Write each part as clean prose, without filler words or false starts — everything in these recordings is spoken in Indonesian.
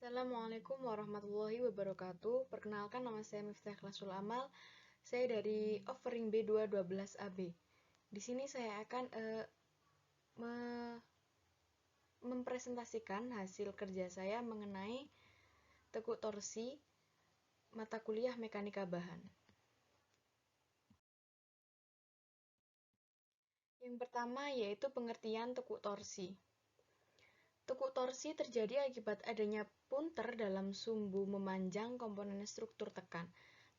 Assalamualaikum warahmatullahi wabarakatuh. Perkenalkan, nama saya Miftah Ikhlasul Amal. Saya dari Offering B212AB. Di sini saya akan mempresentasikan hasil kerja saya mengenai tekuk torsi mata kuliah mekanika bahan. Yang pertama yaitu pengertian tekuk torsi. Tekuk torsi terjadi akibat adanya punter dalam sumbu memanjang komponen struktur tekan.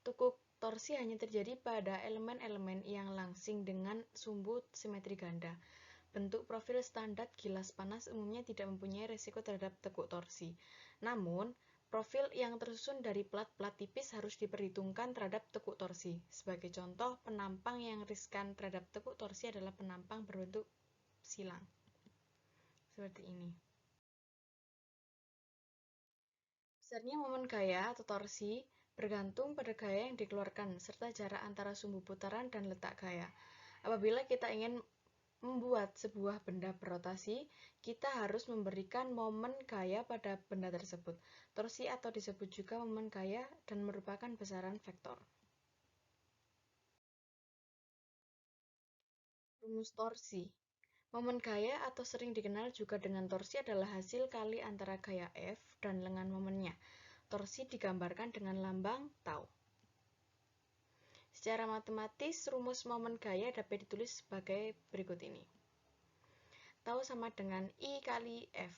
Tekuk torsi hanya terjadi pada elemen-elemen yang langsing dengan sumbu simetri ganda. Bentuk profil standar gilas panas umumnya tidak mempunyai resiko terhadap tekuk torsi. Namun, profil yang tersusun dari plat-plat tipis harus diperhitungkan terhadap tekuk torsi. Sebagai contoh, penampang yang riskan terhadap tekuk torsi adalah penampang berbentuk silang. Seperti ini. Besarnya momen gaya atau torsi bergantung pada gaya yang dikeluarkan serta jarak antara sumbu putaran dan letak gaya. Apabila kita ingin membuat sebuah benda berotasi, kita harus memberikan momen gaya pada benda tersebut. Torsi atau disebut juga momen gaya dan merupakan besaran vektor. Rumus torsi. Momen gaya atau sering dikenal juga dengan torsi adalah hasil kali antara gaya F dan lengan momennya. Torsi digambarkan dengan lambang tau. Secara matematis, rumus momen gaya dapat ditulis sebagai berikut ini. Tau sama dengan I kali F.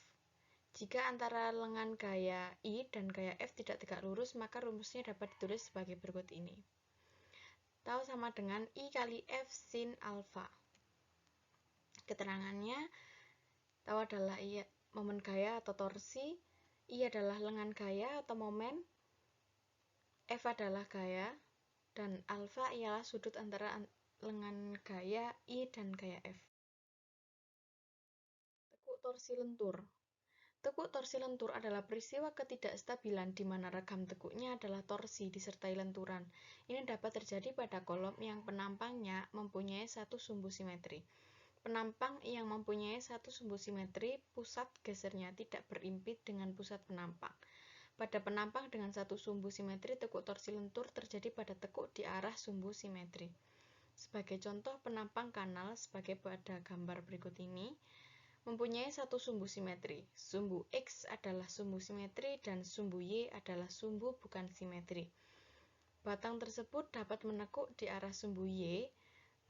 Jika antara lengan gaya I dan gaya F tidak tegak lurus, maka rumusnya dapat ditulis sebagai berikut ini. Tau sama dengan I kali F sin alfa. Keterangannya, tau adalah momen gaya atau torsi, I adalah lengan gaya atau momen, F adalah gaya, dan alfa ialah sudut antara lengan gaya I dan gaya F. Tekuk torsi lentur. Tekuk torsi lentur adalah peristiwa ketidakstabilan di mana ragam tekuknya adalah torsi disertai lenturan. Ini dapat terjadi pada kolom yang penampangnya mempunyai satu sumbu simetri. Penampang yang mempunyai satu sumbu simetri, pusat gesernya tidak berimpit dengan pusat penampang. Pada penampang dengan satu sumbu simetri, tekuk torsi lentur terjadi pada tekuk di arah sumbu simetri. Sebagai contoh, penampang kanal sebagai pada gambar berikut ini mempunyai satu sumbu simetri. Sumbu X adalah sumbu simetri dan sumbu Y adalah sumbu bukan simetri. Batang tersebut dapat menekuk di arah sumbu Y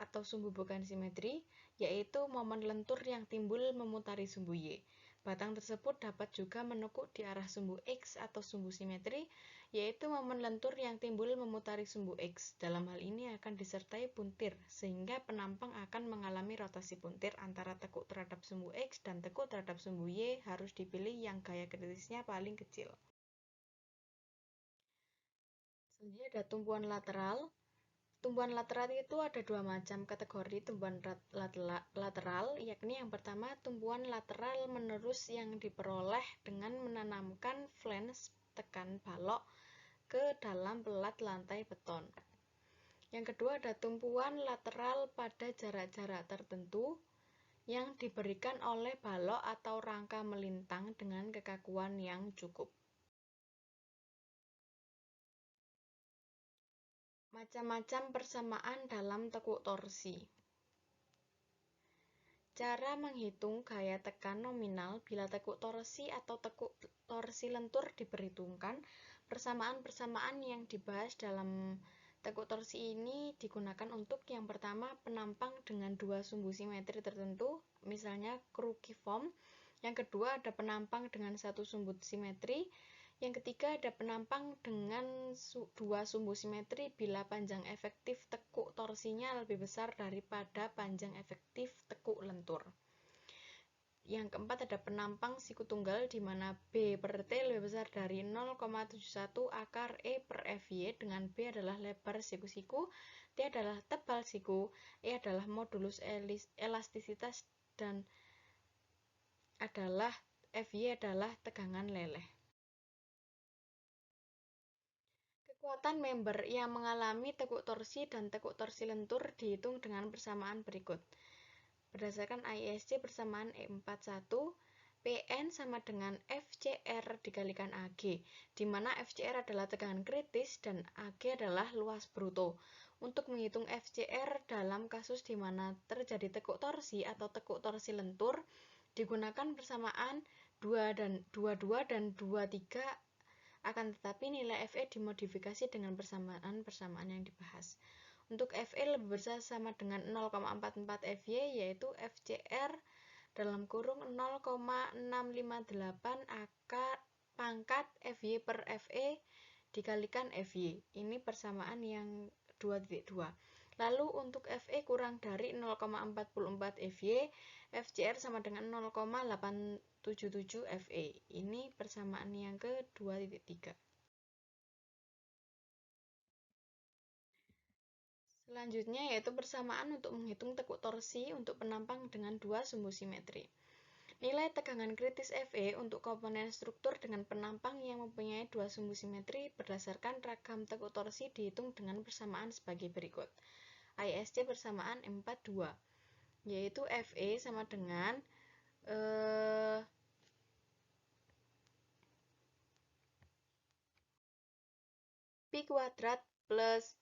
atau sumbu bukan simetri, yaitu momen lentur yang timbul memutari sumbu Y. Batang tersebut dapat juga menekuk di arah sumbu X atau sumbu simetri, yaitu momen lentur yang timbul memutari sumbu X. Dalam hal ini akan disertai puntir, sehingga penampang akan mengalami rotasi puntir antara tekuk terhadap sumbu X dan tekuk terhadap sumbu Y harus dipilih yang gaya kritisnya paling kecil. Selanjutnya ada tumpuan lateral. Tumpuan lateral itu ada dua macam kategori tumpuan lateral, yakni yang pertama tumpuan lateral menerus yang diperoleh dengan menanamkan flange tekan balok ke dalam pelat lantai beton. Yang kedua ada tumpuan lateral pada jarak-jarak tertentu yang diberikan oleh balok atau rangka melintang dengan kekakuan yang cukup. Macam-macam persamaan dalam tekuk torsi. Cara menghitung gaya tekan nominal bila tekuk torsi atau tekuk torsi lentur diperhitungkan. Persamaan-persamaan yang dibahas dalam tekuk torsi ini digunakan untuk yang pertama penampang dengan dua sumbu simetri tertentu, misalnya cruciform. Yang kedua ada penampang dengan satu sumbu simetri. Yang ketiga ada penampang dengan dua sumbu simetri bila panjang efektif tekuk torsinya lebih besar daripada panjang efektif tekuk lentur. Yang keempat ada penampang siku tunggal di mana B per T lebih besar dari 0,71 akar E per FY, dengan B adalah lebar siku-siku, T adalah tebal siku, E adalah modulus elastisitas, dan adalah FY adalah tegangan leleh. Kekuatan member yang mengalami tekuk torsi dan tekuk torsi lentur dihitung dengan persamaan berikut. Berdasarkan ISC persamaan E41, Pn sama dengan FCR dikalikan AG, di mana FCR adalah tegangan kritis dan AG adalah luas bruto. Untuk menghitung FCR dalam kasus di mana terjadi tekuk torsi atau tekuk torsi lentur, digunakan persamaan 22 dan 23, akan tetapi nilai Fe dimodifikasi dengan persamaan-persamaan yang dibahas. Untuk Fe lebih besar sama dengan 0,44 Fy, yaitu FCR dalam kurung 0,658 pangkat Fy per Fe dikalikan Fy. Ini persamaan yang 2.2. Lalu untuk Fe kurang dari 0,44 Fy, FCR sama dengan 0,877 Fe. Ini persamaan yang ke-2.3. Selanjutnya yaitu persamaan untuk menghitung tekuk torsi untuk penampang dengan dua sumbu simetri. Nilai tegangan kritis Fe untuk komponen struktur dengan penampang yang mempunyai dua sumbu simetri berdasarkan ragam tekuk torsi dihitung dengan persamaan sebagai berikut. ISC persamaan M42, yaitu Fe sama dengan Pi kuadrat plus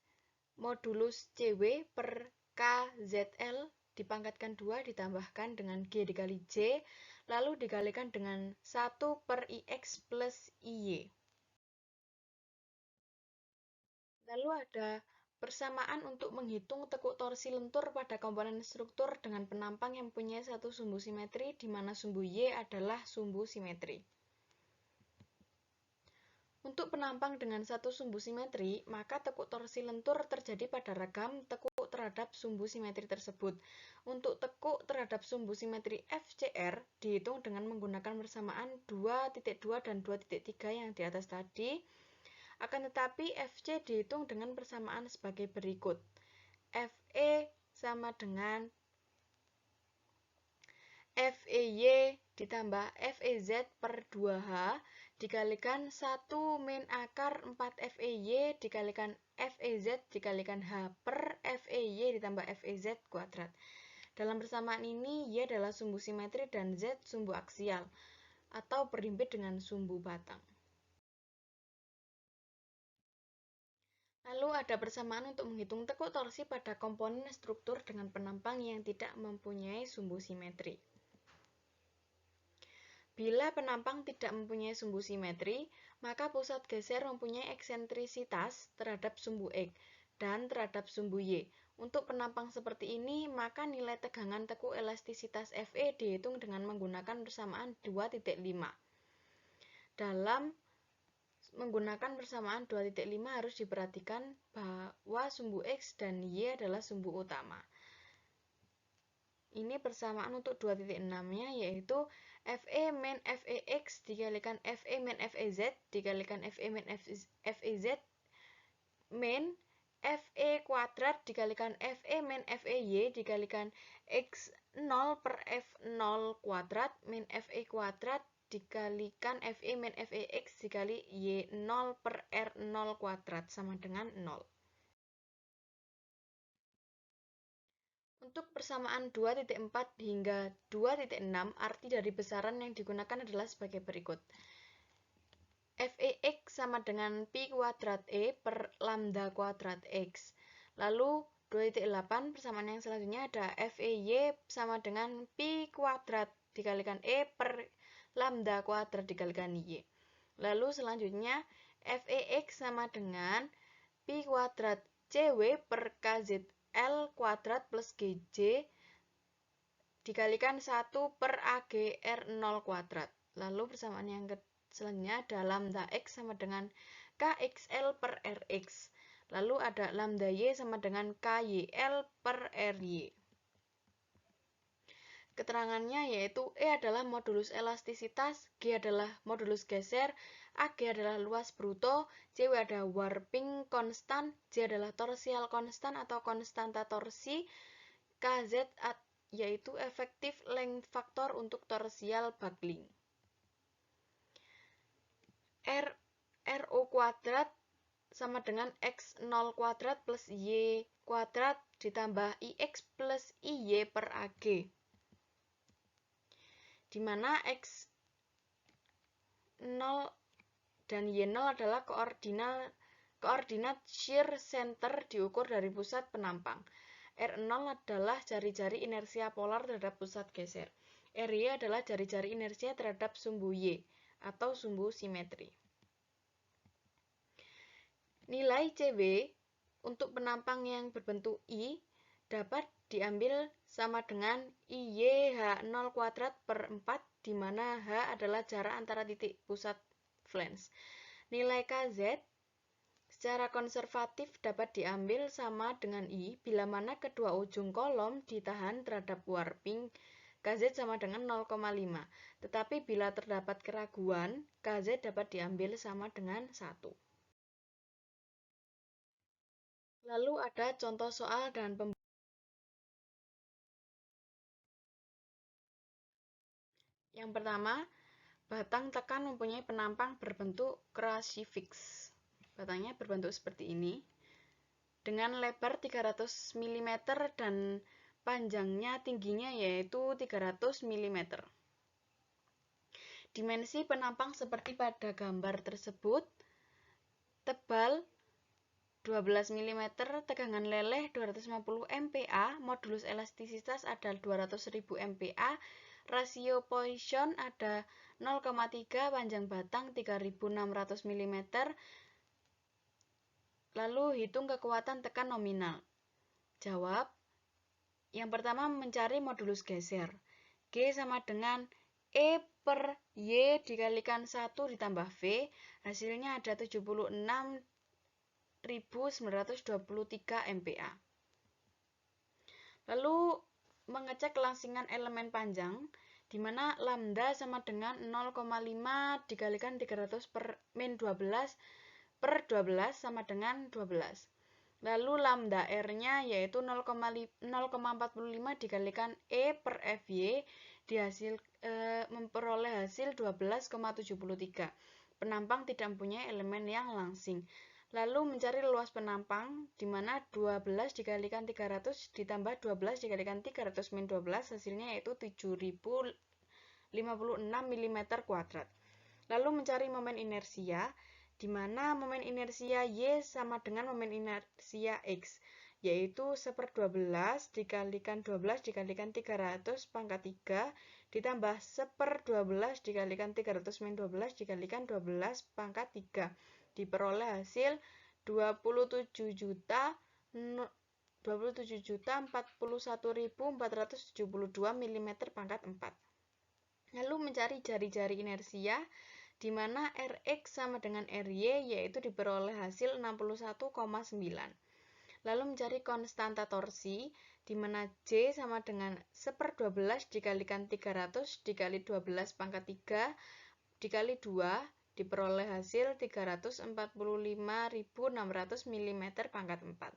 modulus Cw per KZL dipangkatkan 2 ditambahkan dengan G dikali J, lalu dikalikan dengan 1 per IX plus IY. Lalu ada persamaan untuk menghitung tekuk torsi lentur pada komponen struktur dengan penampang yang punya satu sumbu simetri, di mana sumbu Y adalah sumbu simetri. Untuk penampang dengan satu sumbu simetri, maka tekuk torsi lentur terjadi pada ragam tekuk terhadap sumbu simetri tersebut. Untuk tekuk terhadap sumbu simetri FCR dihitung dengan menggunakan persamaan 2.2 dan 2.3 yang di atas tadi. Akan tetapi FC dihitung dengan persamaan sebagai berikut. Fe sama dengan Fey ditambah Fez per 2H dikalikan 1 min akar 4 Fey dikalikan Fez dikalikan H per Fey ditambah Fez kuadrat. Dalam persamaan ini, Y adalah sumbu simetri dan Z sumbu aksial, atau berhimpit dengan sumbu batang. Lalu ada persamaan untuk menghitung tekuk torsi pada komponen struktur dengan penampang yang tidak mempunyai sumbu simetri. Bila penampang tidak mempunyai sumbu simetri, maka pusat geser mempunyai eksentrisitas terhadap sumbu X dan terhadap sumbu Y. Untuk penampang seperti ini, maka nilai tegangan tekuk elastisitas Fe dihitung dengan menggunakan persamaan 2.5. Dalam menggunakan persamaan 2.5 harus diperhatikan bahwa sumbu X dan Y adalah sumbu utama. Ini persamaan untuk 2.6-nya yaitu Fe min Fex dikalikan Fe min Fez dikalikan Fe min Fez min Fe kuadrat dikalikan Fe min Fey dikalikan X0 per F0 kuadrat min Fe kuadrat dikalikan Fe min Fex dikali Y0 per R0 kuadrat sama dengan 0. Untuk persamaan 2.4 hingga 2.6, arti dari besaran yang digunakan adalah sebagai berikut. Fex sama dengan pi kuadrat E per lambda kuadrat X. Lalu 2.8 persamaan yang selanjutnya ada Fey sama dengan pi kuadrat dikalikan E per lambda kuadrat dikalikan Y. Lalu selanjutnya Fex sama dengan pi kuadrat Cw per KZ L kuadrat plus GJ dikalikan 1 per AGR0 kuadrat. Lalu persamaan yang selanjutnya ada lambda X sama dengan KXL per RX. Lalu ada lambda Y sama dengan KYL per RY. Keterangannya yaitu E adalah modulus elastisitas, G adalah modulus geser, AG adalah luas bruto, CW adalah warping konstan, J adalah torsial konstan atau konstanta torsi, KZ yaitu efektif length factor untuk torsial buckling. RO kuadrat sama dengan X0 kuadrat plus Y kuadrat ditambah IX plus IY per AG. Di mana X Y0 dan Y0 adalah koordinat shear center diukur dari pusat penampang. R0 adalah jari-jari inersia polar terhadap pusat geser. RY adalah jari-jari inersia terhadap sumbu Y atau sumbu simetri. Nilai CB untuk penampang yang berbentuk I dapat diambil sama dengan IYH0 kuadrat per 4, di mana H adalah jarak antara titik pusat flange. Nilai KZ secara konservatif dapat diambil sama dengan I bila mana kedua ujung kolom ditahan terhadap warping KZ sama dengan 0,5. Tetapi bila terdapat keraguan, KZ dapat diambil sama dengan 1. Lalu ada contoh soal dan pembuktian. Yang pertama, batang tekan mempunyai penampang berbentuk crucifix. Batangnya berbentuk seperti ini, dengan lebar 300 mm dan panjangnya tingginya yaitu 300 mm. Dimensi penampang seperti pada gambar tersebut, tebal 12 mm, tegangan leleh 250 MPa, modulus elastisitas ada 200.000 MPa, rasio Poisson ada 0,3, panjang batang 3600 mm. Lalu hitung kekuatan tekan nominal. Jawab. Yang pertama mencari modulus geser. G sama dengan E per Y dikalikan 1 ditambah V, hasilnya ada 76.923 MPa. Lalu mengecek kelangsingan elemen panjang, di mana lambda sama dengan 0,5 dikalikan 300 per min 12 per 12 sama dengan 12. Lalu lambda R-nya yaitu 0,45 dikalikan E per Fy, memperoleh hasil 12,73. Penampang tidak mempunyai elemen yang langsing. Lalu mencari luas penampang, di mana 12 dikalikan 300 ditambah 12 dikalikan 300 min 12, hasilnya yaitu 7056 mm kuadrat. Lalu mencari momen inersia, di mana momen inersia Y sama dengan momen inersia X, yaitu 1/12 dikalikan 12 dikalikan 300 pangkat 3 ditambah 1/12 dikalikan 300 min 12 dikalikan 12 pangkat 3, diperoleh hasil 27.041.472 mm pangkat 4. Lalu mencari jari-jari inersia, di mana Rx sama dengan Ry yaitu diperoleh hasil 61,9. Lalu mencari konstanta torsi, di mana J sama dengan 1/12 dikalikan 300 dikali 12 pangkat 3 dikali 2 diperoleh hasil 345.600 mm pangkat 4.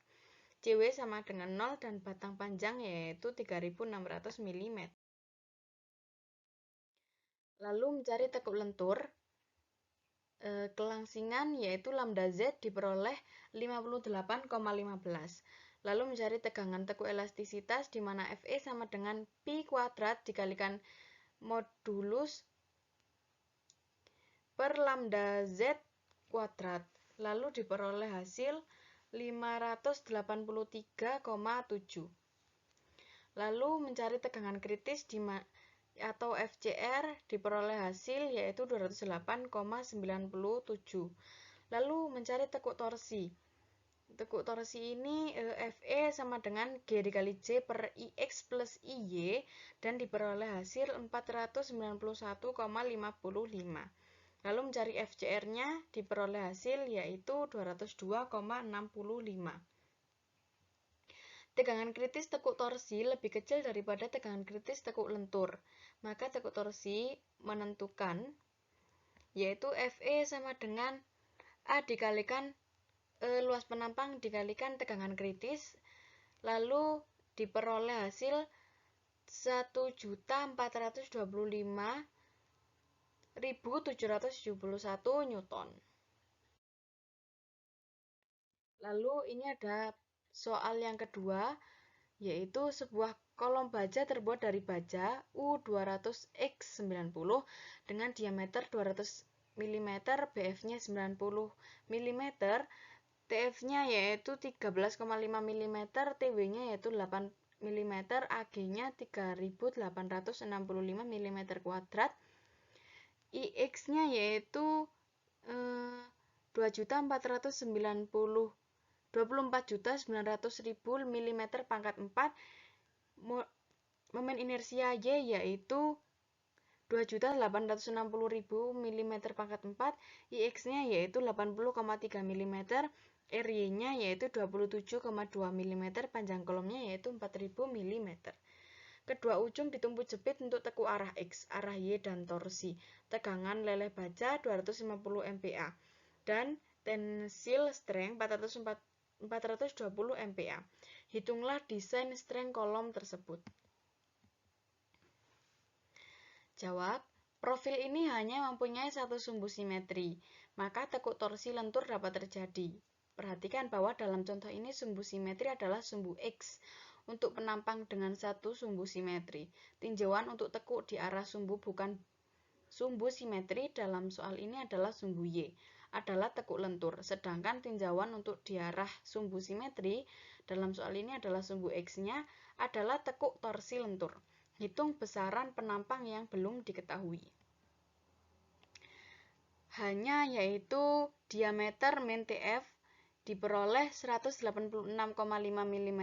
Cw sama dengan 0 dan batang panjang yaitu 3.600 mm. Lalu mencari tekuk lentur, kelangsingan yaitu lambda Z diperoleh 58,15. Lalu mencari tegangan tekuk elastisitas, di mana Fe sama dengan pi kuadrat dikalikan modulus per lambda Z kuadrat. Lalu diperoleh hasil 583,7. Lalu mencari tegangan kritis atau FCR, diperoleh hasil yaitu 208,97. Lalu mencari tekuk torsi. Tekuk torsi ini Fe sama dengan G dikali J per Ix plus Iy dan diperoleh hasil 491,55. Lalu mencari FCR-nya, diperoleh hasil yaitu 202,65. Tegangan kritis tekuk torsi lebih kecil daripada tegangan kritis tekuk lentur. Maka tekuk torsi menentukan yaitu Fe sama dengan A dikalikan luas penampang dikalikan tegangan kritis, lalu diperoleh hasil 1.425.771 Newton. Lalu ini ada soal yang kedua, yaitu sebuah kolom baja terbuat dari baja U200X90 dengan diameter 200 mm, BF-nya 90 mm, TF-nya yaitu 13,5 mm, TW-nya yaitu 8 mm, AG-nya 3865 mm kuadrat, IX-nya yaitu 24.900.000 mm pangkat 4, momen inersia Y yaitu 2.860.000 mm pangkat 4, IX-nya yaitu 80,3 mm, RY-nya yaitu 27,2 mm, panjang kolomnya yaitu 4.000 mm. Kedua ujung ditumpu jepit untuk teku arah X, arah Y, dan torsi. Tegangan leleh baja 250 MPa dan tensile strength 420 MPa. Hitunglah desain strength kolom tersebut. Jawab, profil ini hanya mempunyai satu sumbu simetri, maka tekuk torsi lentur dapat terjadi. Perhatikan bahwa dalam contoh ini sumbu simetri adalah sumbu X untuk penampang dengan satu sumbu simetri. Tinjauan untuk tekuk di arah sumbu bukan sumbu simetri dalam soal ini adalah sumbu Y, adalah tekuk lentur. Sedangkan tinjauan untuk di arah sumbu simetri dalam soal ini adalah sumbu X-nya adalah tekuk torsi lentur. Hitung besaran penampang yang belum diketahui. Hanya yaitu diameter min TF diperoleh 186,5 mm,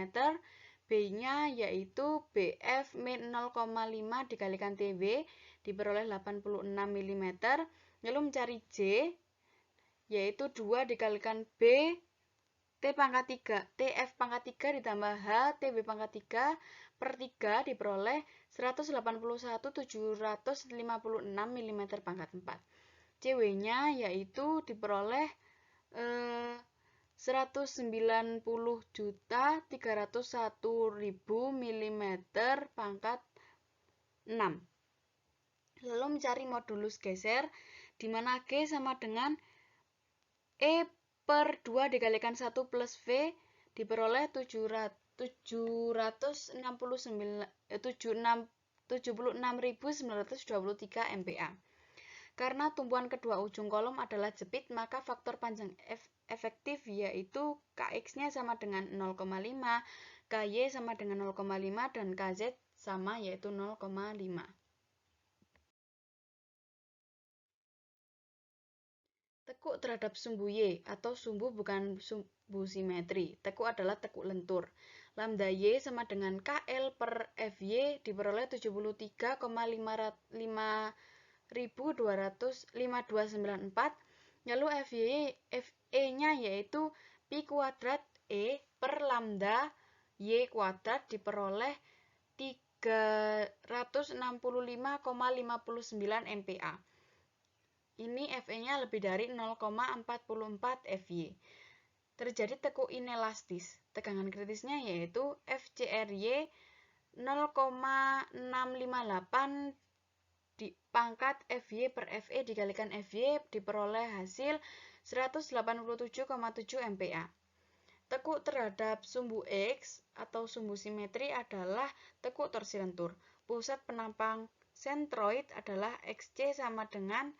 B-nya yaitu BF min 0,5 dikalikan TW diperoleh 86 mm, lalu mencari J yaitu 2 dikalikan B T pangkat 3, TF pangkat 3 ditambah H, TW pangkat 3 per 3 diperoleh 181.756 mm pangkat 4. CW-nya yaitu diperoleh 190.301.000 mm pangkat 6. Lalu mencari modulus geser, di mana G sama dengan E per 2 dikalikan 1 plus V diperoleh 76.923 MPa. Karena tumpuan kedua ujung kolom adalah jepit, maka faktor panjang efektif yaitu Kx-nya sama dengan 0,5, Ky sama dengan 0,5, dan Kz sama yaitu 0,5. Tekuk terhadap sumbu Y atau sumbu bukan sumbu simetri. Tekuk adalah tekuk lentur. Lambda Y sama dengan KL per FY diperoleh 73,5294. Lalu FE-nya yaitu pi kuadrat E per lambda Y kuadrat diperoleh 365,59 MPa. Ini FE-nya lebih dari 0,44 FY. Terjadi tekuk inelastis. Tegangan kritisnya yaitu FCRY 0,658 pangkat FY per FE dikalikan FY diperoleh hasil 187,7 MPa. Tekuk terhadap sumbu X atau sumbu simetri adalah tekuk torsi lentur. Pusat penampang sentroid adalah XC sama dengan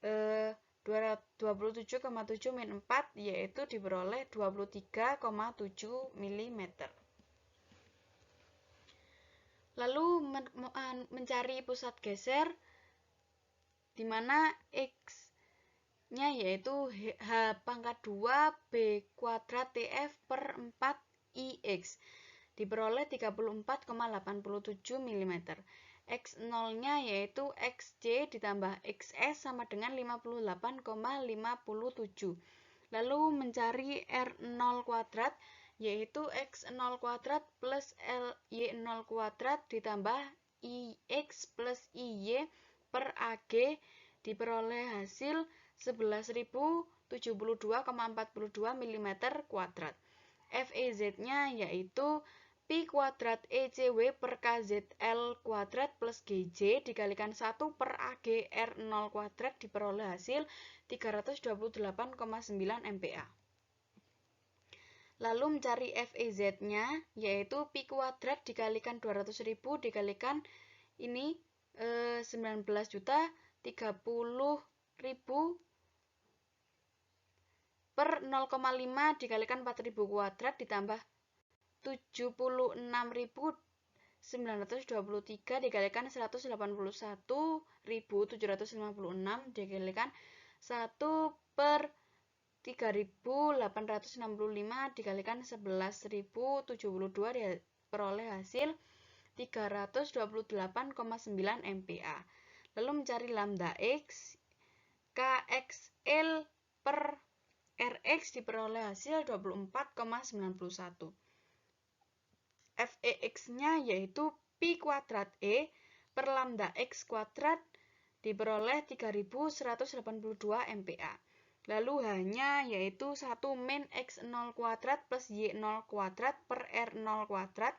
27,7 min 4 yaitu diperoleh 23,7 mm. Lalu mencari pusat geser di mana X-nya yaitu H pangkat 2 B kuadrat TF per 4 IX diperoleh 34,87 mm. X0-nya yaitu XC ditambah XS sama dengan 58,57. Lalu mencari R0 kuadrat yaitu X0 kuadrat plus Y0 kuadrat ditambah IX plus IY per AG diperoleh hasil 11.072,42 mm kuadrat. FEZ-nya yaitu pi kuadrat ECW per KZL kuadrat plus GJ dikalikan 1 per AG R0 kuadrat diperoleh hasil 328,9 MPa. Lalu mencari FEZ-nya yaitu pi kuadrat dikalikan 200.000 dikalikan ini 19.030.000 per 0,5 dikalikan 4.000 kuadrat ditambah 76.923 dikalikan 181.756 dikalikan 1 per 3.865 dikalikan 11.072 diperoleh hasil 328,9 MPa. Lalu mencari lambda X, KXL per Rx diperoleh hasil 24,91. FEX-nya yaitu pi kuadrat E per lambda X kuadrat diperoleh 3.182 MPa. Lalu H-nya yaitu 1 min X0 kuadrat plus Y0 kuadrat per R0 kuadrat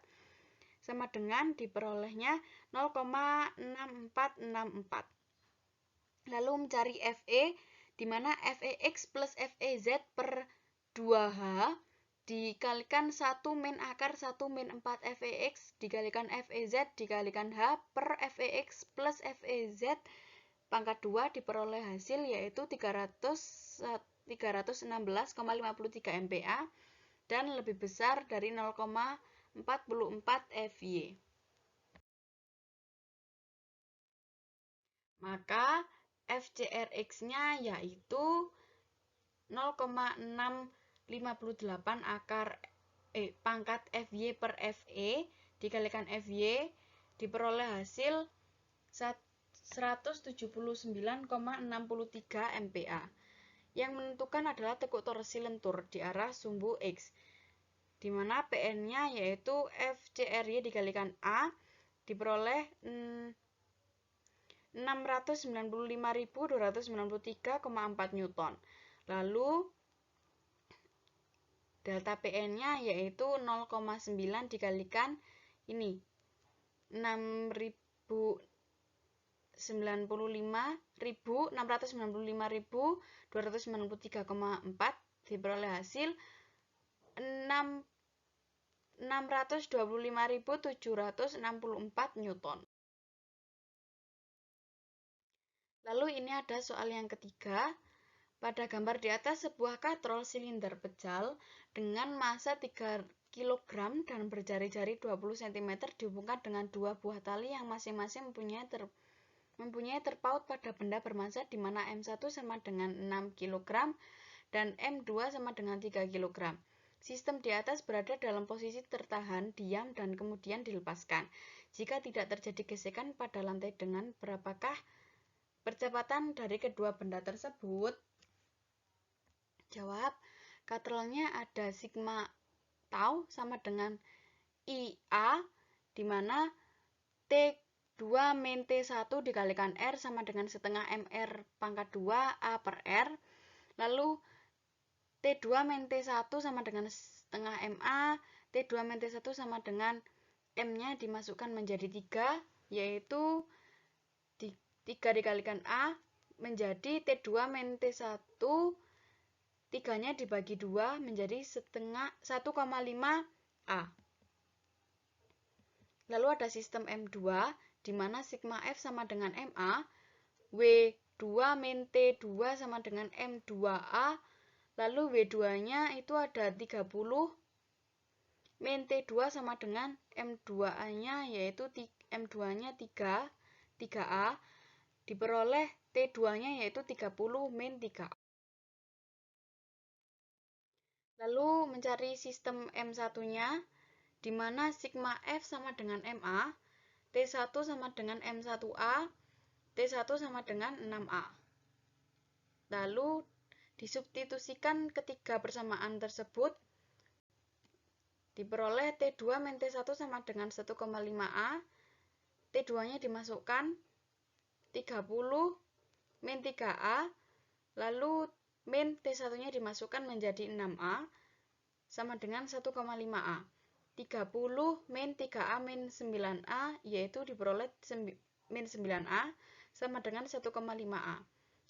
sama dengan diperolehnya 0,6464. Lalu mencari FE, di mana FEX plus FEZ per 2H dikalikan 1 min akar 1 min 4 FEX dikalikan FEZ dikalikan H per FEX plus FEZ pangkat 2 diperoleh hasil yaitu 316,53 MPa dan lebih besar dari 0,44 FY. Maka FCRX-nya yaitu 0,658 pangkat FY per FE dikalikan FY diperoleh hasil 179,63 MPa. Yang menentukan adalah tekuk torsi lentur di arah sumbu X, di mana PN-nya yaitu FCRY dikalikan A diperoleh 695.293,4 Newton. Lalu delta PN-nya yaitu 0,9 dikalikan ini 695.293,4 diperoleh hasil 625.764 Newton. Lalu ini ada soal yang ketiga. Pada gambar di atas sebuah katrol silinder pejal dengan massa 3 kg dan berjari-jari 20 cm dihubungkan dengan dua buah tali yang masing-masing mempunyai terpaut pada benda bermassa di mana M1 sama dengan 6 kg dan M2 sama dengan 3 kg. Sistem di atas berada dalam posisi tertahan, diam, dan kemudian dilepaskan. Jika tidak terjadi gesekan pada lantai dengan berapakah percepatan dari kedua benda tersebut? Jawab, katrolnya ada sigma tau sama dengan IA, di mana T2 min T1 dikalikan R sama dengan setengah MR pangkat 2 A per R. Lalu T2 min T1 sama dengan setengah MA, T2 min T1 sama dengan M-nya dimasukkan menjadi 3, yaitu 3 dikalikan A menjadi T2 min T1, 3-nya dibagi 2 menjadi 1,5 A. Lalu ada sistem M2, di mana sigma F sama dengan MA, W2 min T2 sama dengan M2A, lalu W2-nya itu ada 30, min T2 sama dengan M2A-nya, yaitu M2-nya 3A, diperoleh T2-nya yaitu 30 min 3A. Lalu mencari sistem M1-nya, di mana sigma F sama dengan MA, T1 sama dengan M1A, T1 sama dengan 6A. Lalu disubstitusikan ketiga persamaan tersebut, diperoleh T2 min T1 sama dengan 1,5A, T2-nya dimasukkan 30 min 3A, lalu min T1-nya dimasukkan menjadi 6A, sama dengan 1,5A. 30 min 3A min 9A, yaitu diperoleh min 9A, sama dengan 1,5A.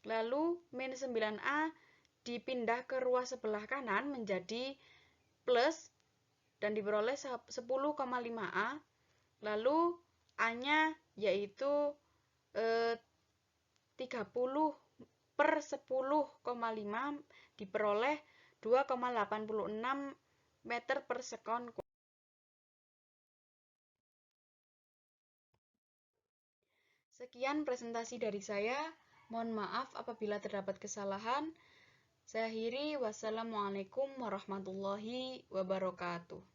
Lalu min 9A dipindah ke ruas sebelah kanan menjadi plus, dan diperoleh 10,5A. Lalu A-nya yaitu 30 per 10,5 diperoleh 2,86 meter per sekon. Sekian presentasi dari saya. Mohon maaf apabila terdapat kesalahan. Saya akhiri. Wassalamualaikum warahmatullahi wabarakatuh.